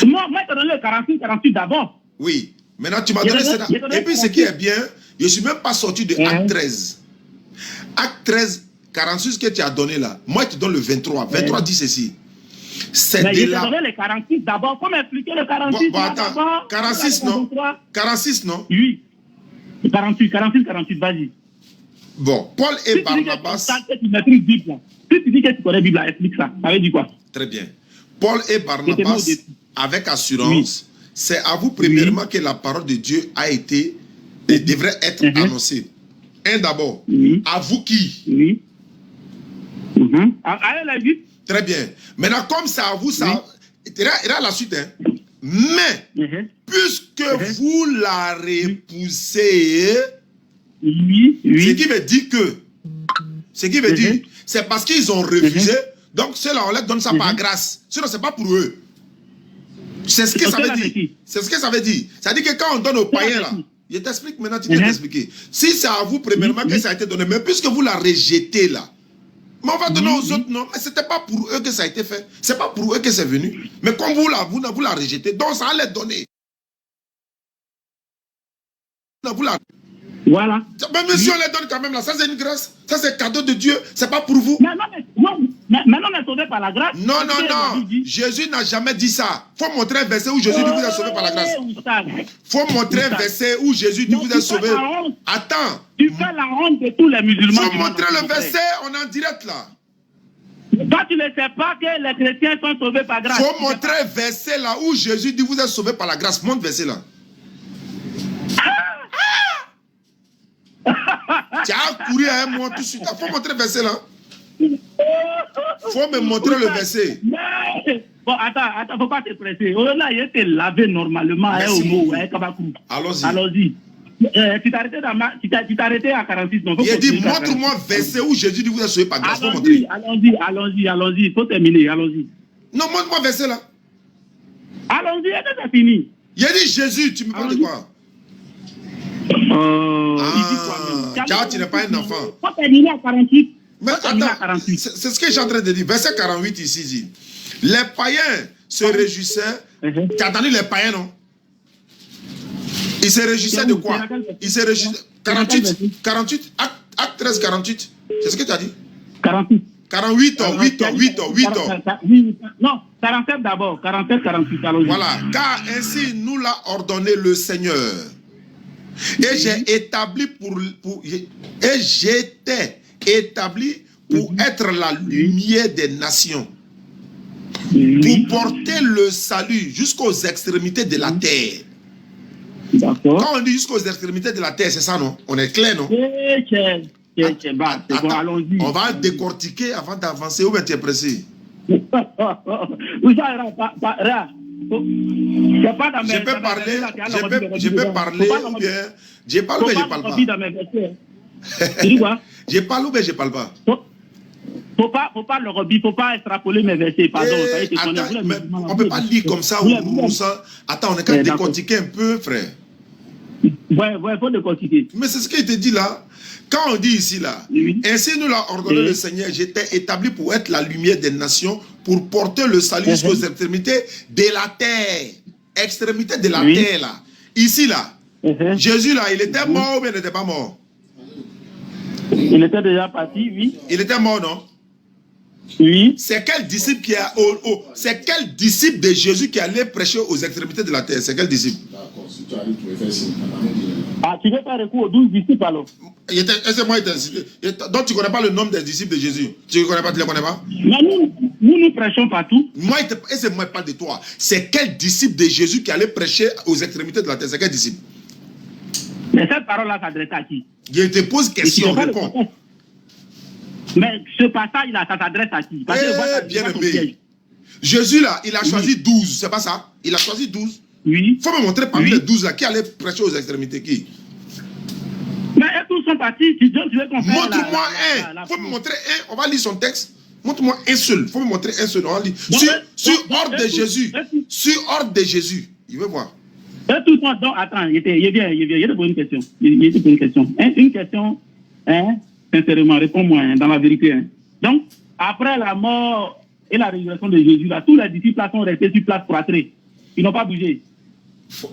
Moi, je t'ai donné le 46, 48 d'abord.
Oui. Maintenant, tu m'as donné ça. Et puis, ce qui est bien, je ne suis même pas sorti de acte 13. Acte 13, 46 que tu as donné là. Moi, je te donne le 23. 23 dit ceci. C'est de
je t'ai donné le 46 d'abord. Faut m'expliquer le 46
attends. 46, non? 46, non?
Oui. 48, 48, vas-y.
Bon, Paul et Barnabas.
Si tu maîtrises Bible là. Si tu dis que tu connais Bible là, explique ça. Ça veut dire quoi?
Très bien. Paul et Barnabas, avec assurance, c'est à vous premièrement que la parole de Dieu a été et devrait être annoncée. Un d'abord. À vous qui?
Oui. À la vie.
Très bien. Maintenant, comme c'est à vous, ça. Il y a la suite, hein. Mais, puisque vous la repoussez, ce qui veut dire que, c'est parce qu'ils ont refusé, donc ceux-là, on leur donne ça par grâce. Sinon, ce n'est pas pour eux. C'est ce que ça veut dire. C'est ce que ça veut dire. Ça veut dire que quand on donne aux païens, là, je t'explique maintenant, tu viens t'expliquer. Si c'est à vous, premièrement, que ça a été donné, mais puisque vous la rejetez, là, mais on va donner aux autres, non. Mais ce n'était pas pour eux que ça a été fait. Ce n'est pas pour eux que c'est venu. Mais comme vous la rejetez, donc ça allait donner. Vous la...
Voilà.
Mais si on les donne quand même là, ça c'est une grâce. Ça c'est cadeau de Dieu. C'est pas pour vous.
Maintenant, on est sauvé par la grâce.
Non. Jésus n'a jamais dit ça. Faut montrer un verset où Jésus dit vous êtes sauvé par la grâce. Faut montrer un verset où Jésus dit vous êtes sauvé. Attends.
Tu fais la honte de tous les musulmans.
Faut montrer le verset, on est en direct là.
Toi, tu ne sais pas que les chrétiens sont sauvés par grâce.
Faut montrer un verset là où Jésus dit vous êtes sauvé par la grâce. Montre verset là. Tu as couru à un moment tout de suite. Il faut montrer le verset là. Il faut me montrer le verset.
Bon, attends, faut pas te presser. Oh là, il était lavé normalement. Allons-y. Tu t'es arrêté à 46.
Il a dit, montre-moi verset où Jésus dit vous êtes sauvé par grâce.
Allons-y. Il faut terminer, allons-y.
Non, montre-moi verset là.
Allons-y, c'est fini.
Il a dit Jésus, tu me parles de quoi? Car tu n'es pas un enfant.
Faut terminer à 48.
Mais attends, c'est ce que je suis en train de dire. Verset 48 ici dit. Les païens se réjouissaient. Tu as entendu les païens, non? Ils se réjouissaient de quoi? Ils se réjouissaient. 48, acte 13, 48. C'est ce que tu as dit?
48.
48 ans.
Non, 47 d'abord. 47, 48.
Voilà. Car ainsi nous l'a ordonné le Seigneur. Et j'étais établi pour être la lumière des nations. Pour porter le salut jusqu'aux extrémités de la terre. Quand on dit jusqu'aux extrémités de la terre, c'est ça, non? On est clair, non?
Bon, allons-y.
On va décortiquer avant d'avancer. Où es-tu pressé?
Je
peux parler ou bien je parle ou bien je parle pas.
Tu dis quoi?
Je parle ou bien je parle pas.
Faut pas extrapoler mes versets, pardon.
On ne peut pas lire comme ça ou ça. Attends, on est qu'à décortiquer un peu, frère.
Ouais, faut décortiquer.
Mais c'est ce qu'il te dit là. Quand on dit ici là, ainsi nous l'a ordonné le Seigneur, j'étais établi pour être la lumière des nations, pour porter le salut jusqu'aux extrémités de la terre. Extrémité de la terre là. Ici là, Jésus là, il était mort ou bien il n'était pas mort?
Il était déjà parti, oui.
Il était mort, non?
Oui.
C'est quel disciple c'est quel disciple de Jésus qui allait prêcher aux extrémités de la terre? C'est quel disciple?
D'accord, si tu arrives, tu veux faire signe.
Tu veux faire recours aux 12 disciples alors?
Donc tu ne connais pas le nom des disciples de Jésus? Tu ne connais pas, tu ne les connais pas?
Mais nous prêchons partout.
Moi, je ne parle de toi. C'est quel disciple de Jésus qui allait prêcher aux extrémités de la terre? C'est quel disciple?
Mais cette parole-là s'adresse à qui?
Je te pose question, réponds.
Mais ce passage, là, ça s'adresse à qui?
Bien aimé. Jésus, là, il a choisi 12, c'est pas ça? Il a choisi 12.
Oui.
Il faut me montrer parmi les 12 là, qui allait prêcher aux extrémités, qui?
Mais tous sont partis. Tu veux qu'on fasse.
Montre-moi un. Il faut me montrer un. On va lire son texte. Montre-moi un seul. Il faut me montrer un seul. Sur ordre de Jésus. Sur ordre de Jésus. Il veut voir.
Tout ça, donc, attends, il te pose une question. Il te pose une question. Une question, sincèrement, réponds-moi, dans la vérité. Donc, après la mort et la résurrection de Jésus, là, tous les disciples sont restés sur place prostrés. Ils n'ont pas bougé.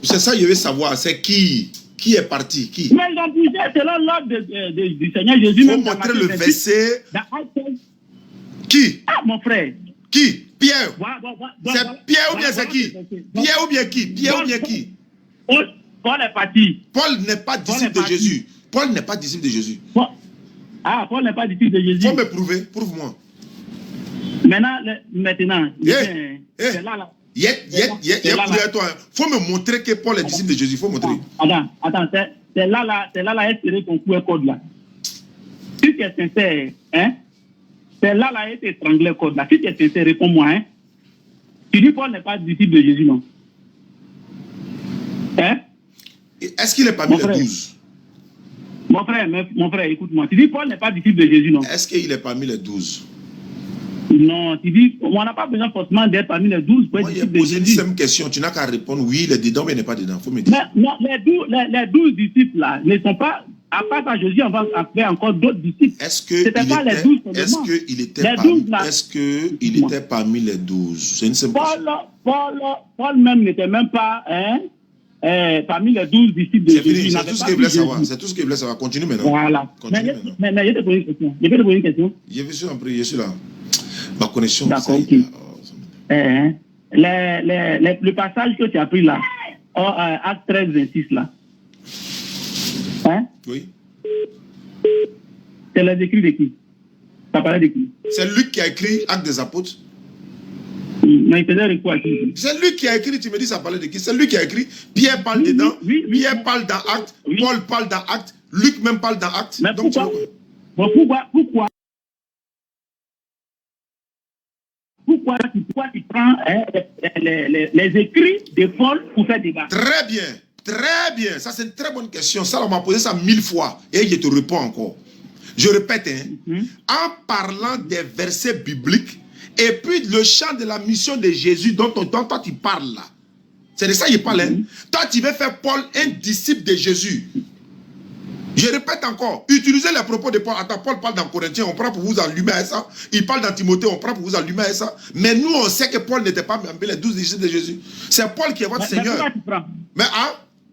C'est ça que je veux savoir. C'est qui est parti? Qui?
Mais ils ont bougé selon l'ordre du Seigneur Jésus.
Il faut montrer le verset. Qui?
Ah, mon frère.
Qui? Pierre. C'est Pierre ou bien c'est qui? Pierre ou bien qui? Pierre ou bien qui?
Paul est parti.
Paul n'est pas disciple de Jésus. Paul n'est pas disciple de Jésus.
Paul n'est pas disciple de Jésus.
Faut me prouver. Prouve-moi.
Maintenant. C'est là.
Toi. Faut me montrer que Paul est disciple de Jésus. Faut montrer.
Attends. C'est là, espérer qu'on coupe un code là. Si tu es sincère, c'est là, étrangler le code là. Si tu es sincère, réponds-moi, Tu dis Paul n'est pas disciple de Jésus, non?
Est-ce qu'il est parmi les 12?
Mon frère, écoute-moi. Tu dis Paul n'est pas disciple de Jésus, non?
Est-ce qu'il est parmi les 12?
Non, tu dis, on n'a pas besoin forcément d'être parmi les 12 pour être disciple de Jésus.
Moi, j'ai posé une simple question. Tu n'as qu'à répondre oui, il est dedans, mais il n'est pas dedans. Faut me dire.
Mais non, les 12 disciples là ne sont pas. À part ça, Jésus, on va faire encore d'autres disciples.
Est-ce qu'il était parmi les 12? C'est une simple question.
Paul même n'était même pas parmi les 12 disciples de Jésus.
C'est tout ce qu'il voulait savoir. C'est tout ce qu'il voulait savoir. Continue maintenant.
Voilà. Mais je te pose une question. Je vais te poser une question.
Je suis là. Ma connexion.
D'accord, ok. Le passage que tu as pris là, Acte 13, 26 là.
Oui.
C'est les écrits de qui? Ça parlait de qui?
C'est Luc qui a écrit Actes des Apôtres.
Mais il faisait quoi?
C'est lui qui a écrit, tu me dis ça parlait de qui? C'est lui qui a écrit. Pierre parle dedans. Pierre parle dans Actes. Paul parle dans Actes. Luc même parle dans Actes.
Mais
donc,
pourquoi tu prends les écrits de Paul pour faire débat?
Très bien. Très bien, ça c'est une très bonne question. Ça, on m'a posé ça 1000 fois et je te réponds encore. Je répète, en parlant des versets bibliques et puis le champ de la mission de Jésus dont toi tu parles là. C'est de ça qu'il parle. Toi, tu veux faire Paul un disciple de Jésus. Je répète encore, utilisez les propos de Paul. Attends, Paul parle dans Corinthiens, on prend pour vous allumer à ça. Il parle dans Timothée, on prend pour vous allumer à ça. Mais nous, on sait que Paul n'était pas parmi les 12 disciples de Jésus. C'est Paul qui est votre Seigneur.
Pourquoi tu prends?
Mais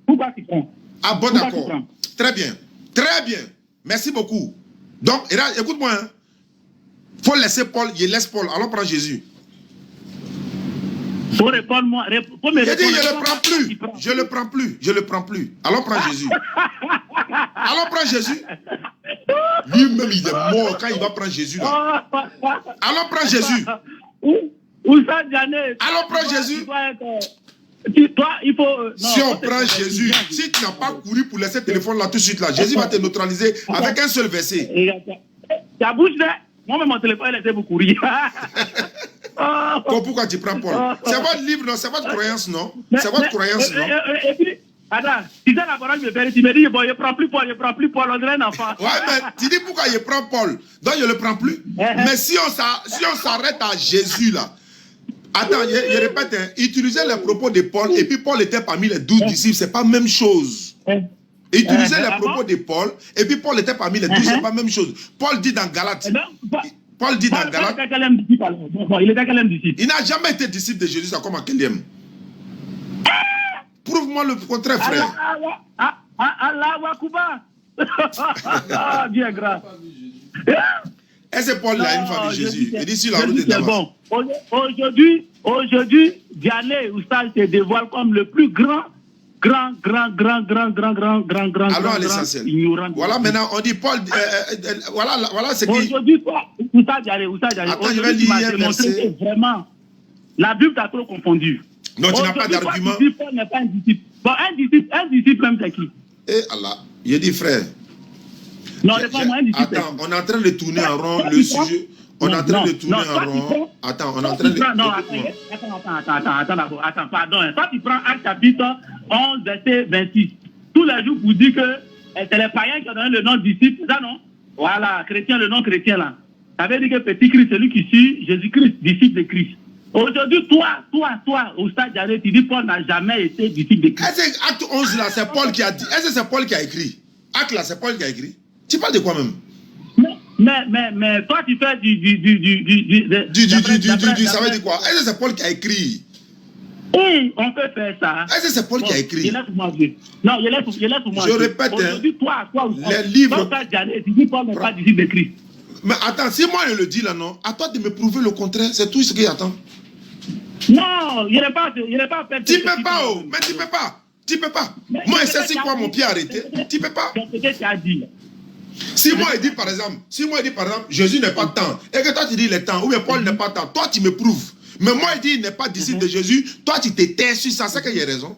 pourquoi tu prends?
Ah bon, d'accord. Très bien. Très bien. Merci beaucoup. Donc, écoute-moi. Faut laisser Paul, il laisse Paul. Allons prendre Jésus.
Faut répondre-moi.
Je le prends plus. Je le prends plus. Je le prends plus. Allons prendre Jésus. Allons prendre Jésus. Lui-même, il est mort quand il va prendre Jésus. Là. Allons prendre Jésus. Allons prendre Jésus.
Il faut,
si on prend Jésus, si tu n'as pas couru pour laisser le téléphone là tout de suite, là, Jésus va te neutraliser avec un seul verset.
Ta bouche là, moi-même mon téléphone, il essaie de courir.
Pourquoi tu prends Paul? C'est votre livre, non? C'est votre croyance, non? C'est votre croyance, non?
Et puis, attends, si ça la parole me fait, tu me dis, bon, je prends plus Paul, on dirait un enfant.
Ouais, mais tu dis pourquoi je prends Paul? Donc je ne le prends plus. Mais si on s'arrête à Jésus là, attends, je répète, utilisez les propos de Paul, et puis Paul était parmi les 12 disciples, c'est pas la même chose. Utilisez les propos de Paul, et puis Paul était parmi les 12, c'est pas la même chose. Paul dit dans Galates. Paul dit dans Galates.
Il était quel même disciple?
Il n'a jamais été disciple de Jésus, ça comme à quel? Prouve-moi le contraire, frère.
Allah Wakuba. Bien grave.
Est-ce que Paul a une famille Jésus? Il dit sur la route de Damas.
Bon. Aujourd'hui, Diané Oustal se dévoile comme le plus grand.
Allons à l'essentiel. Voilà, maintenant, on dit Paul. Voilà ce qui.
Aujourd'hui, Oustal Diané.
Attends, je vais lire un verset.
Vraiment, la Bible t'a trop confondu.
Non, tu n'as pas d'argument.
Paul n'est pas un disciple. Bon, un disciple même, c'est qui?
Eh Allah, il dit frère.
Non, c'est pas moi, un disciple.
Attends, on est en train de tourner en rond le sujet. On est en train de tourner en rond. Attends, on est en train de.
Non, attends, pardon. Toi, tu prends Acte chapitre 11, verset 26. Tous les jours, vous dites que c'est les païens qui ont donné le nom de disciple, c'est ça, non? Voilà, chrétien, le nom chrétien, là. Ça veut dire que petit Christ, c'est lui qui suit Jésus-Christ, disciple de Christ. Aujourd'hui, toi, au stade d'arrêt, tu dis Paul n'a jamais été disciple de Christ.
Est-ce que acte 11 là, c'est Paul qui a dit? Est-ce que c'est Paul qui a écrit? Acte là, c'est Paul qui a écrit? Tu parles de quoi même?
Mais toi, tu fais
ça veut dire quoi? Est-ce que c'est Paul qui a écrit?
Oui, on peut faire ça.
Est-ce que c'est Paul qui a écrit?
Non, il laisse pour moi.
Je répète,
aujourd'hui, toi,
les livres.
Tu dis Paul n'est pas disciple de Christ.
Mais attends, si moi je le dis là, non, à toi de me prouver le contraire, c'est tout ce qu'il attend.
Non, il n'est pas fait.
Tu peux pas, oh, mais tu peux pas. Tu peux pas. Moi, c'est quoi mon pied arrêté? Tu peux pas. Si moi je dis par exemple, Jésus n'est pas temps, et que toi tu dis il est temps, ou bien Paul n'est pas temps, toi tu me prouves. Mais moi je dis il n'est pas disciple de Jésus, toi tu te tais sur ça, c'est que j'ai raison.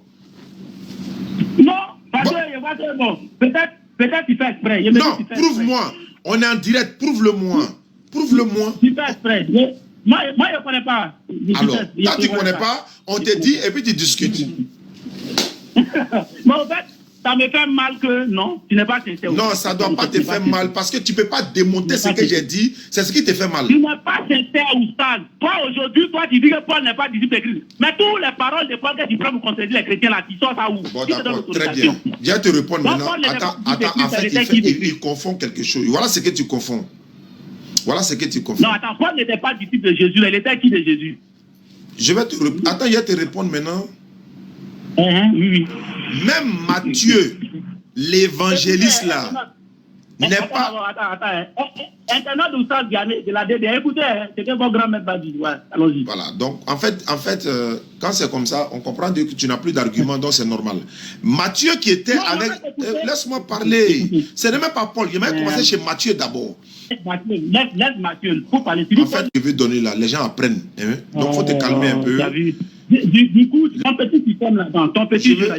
Non, parce que bon, peut-être tu fais exprès.
Non, prouve-moi. On est en direct, prouve-le-moi. Prouve-le-moi.
Tu fais exprès. Moi, je ne connais pas.
Alors, toi, tu ne connais pas, on te dit et puis tu discutes.
Mais en fait, ça me fait mal que non, tu n'es pas sincère.
Non, ça ne doit pas te faire mal parce que tu ne peux pas démonter ce que j'ai dit. C'est ce qui te fait mal.
Tu n'es pas sincère, Oustad. Toi, aujourd'hui, tu dis que Paul n'est pas disciple de Christ. Mais toutes les paroles de Paul que tu prends pour contredire les chrétiens là, tu sors ça où?
Bon, d'accord, très bien. Je vais te répondre maintenant. Attends, en fait, il confond quelque chose. Voilà ce que tu confonds. Voilà ce que tu confonds.
Non, attends, Paul n'était pas disciple de Jésus. Il était qui de Jésus?
Attends, je vais te répondre maintenant.
Oui.
Même Matthieu, l'évangéliste là, n'est pas...
Attends. Internet d'Oustad Vianney de la DDR, écoutez, c'est que votre grand-mère va dire. Ouais, allons-y.
Voilà, donc en fait quand c'est comme ça, on comprend que tu n'as plus d'argument, donc c'est normal. Matthieu qui était avec... laisse-moi parler. Ce n'est même pas Paul, je vais commencer chez Matthieu d'abord.
Laisse Matthieu, faut parler.
En fait, je veux donner là, les gens apprennent. Hein? Donc il faut te calmer un peu.
Du coup, ton petit système là-dedans, ton petit jeu là,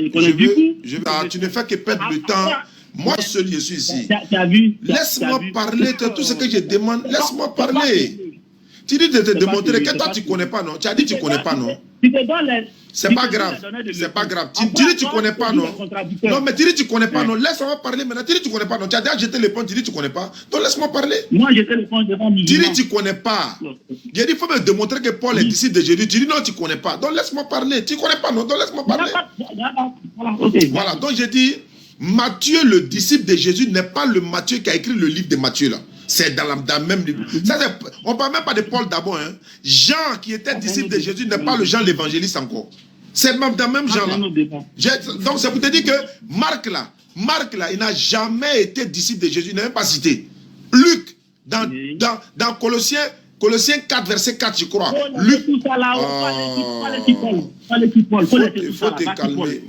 tu ne fais que perdre le temps. Moi seul, je suis ici. Laisse-moi parler de tout ce que je demande. Laisse-moi parler. Tu dis de te démontrer que toi, tu ne connais pas, non? Tu as dit que tu ne connais pas, non? C'est pas grave. C'est pas grave. Tu dis que tu ne connais pas, non? Non, mais tu dis que tu ne connais pas, non? Laisse-moi parler maintenant. Tu dis que tu ne connais pas, non? Tu as déjà jeté le pont, tu dis que tu ne connais pas. Donc laisse-moi parler.
Moi, jeté le pont devant
Tu dis que tu ne connais pas. J'ai dit, il faut me démontrer que Paul est disciple de Jésus. Tu dis non, tu ne connais pas. Donc laisse-moi parler. Tu ne connais pas, non? Donc laisse-moi parler. Voilà. Donc j'ai dit, Matthieu, le disciple de Jésus, n'est pas le Matthieu qui a écrit le livre de Matthieu là. C'est dans le même livre. On ne parle même pas de Paul d'abord. Hein. Jean, qui était disciple de Jésus, n'est pas le Jean l'évangéliste encore. C'est même dans le même Jean là. Donc c'est pour te dire que Marc là, il n'a jamais été disciple de Jésus, il n'a même pas cité. Luc, dans Colossiens 4, verset 4, je crois. Luc. Il faut te calmer.